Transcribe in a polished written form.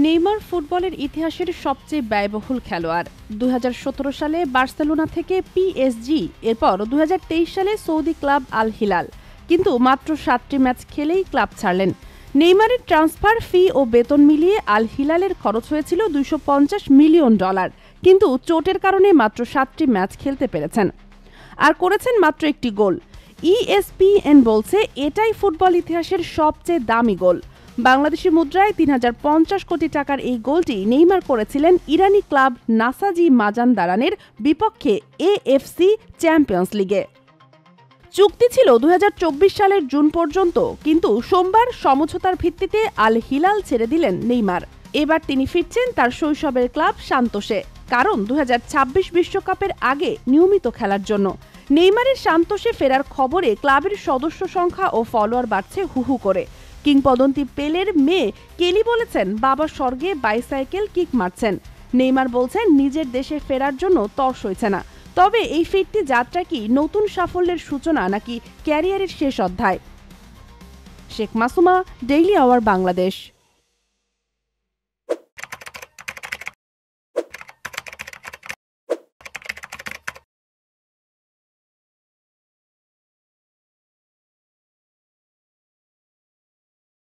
Neymar ফুটবলের ইতিহাসের সবচেয়ে ব্যয়বহুল খেলোয়াড়। ২০১৭ সালে বার্সেলোনা থেকে পিএসজি, এরপর ২০২৩ সালে সৌদি ক্লাব আল হিলাল। কিন্তু মাত্র ৭টি ম্যাচ খেলেই ক্লাব ছাড়লেন। নেইমারের ট্রান্সফার ফি ও বেতন মিলিয়ে আল হিলালের খরচ হয়েছিল $২৫০ মিলিয়ন, কিন্তু চোটের কারণে মাত্র ৭টি ম্যাচ খেলতে পেরেছেন আর করেছেন মাত্র একটি গোল। ইএসপিএন বলছে এটাই ফুটবল ইতিহাসের সবচেয়ে দামি গোল। বাংলাদেশি মুদ্রায় ৩০৫০ কোটি টাকার এই গোলটি নেইমার করেছিলেন ইরানি ক্লাব নাসাজি মাজানদারানের বিপক্ষে এএফসি চ্যাম্পিয়ন্স লিগে। চুক্তি ছিল ২০২৪ সালের জুন পর্যন্ত, কিন্তু সোমবার সমঝোতার ভিত্তিতে আল হিলাল ছেড়ে দিলেন নেইমার। এবার তিনি ফিরছেন তার শৈশবের ক্লাব সান্তোসে, কারণ ২০২৬ বিশ্বকাপের আগে নিয়মিত খেলার জন্য। নেইমারের সান্তোসে ফেরার খবরে ক্লাবের সদস্য সংখ্যা ও ফলোয়ার বাড়ছে হুহু করে। কিংবদন্তি পেলের মেয়ে কেলি বলেছেন, বাবা স্বর্গে বাইসাইকেল কিক মারছেন। নেইমার বলছেন, নিজের দেশে ফেরার জন্য তর সইছে না। তবে এই ফিরতি যাত্রা কি নতুন সাফল্যের সূচনা নাকি ক্যারিয়ারের শেষ অধ্যায়? Sheikh Masuma, Daily Hour, Bangladesh.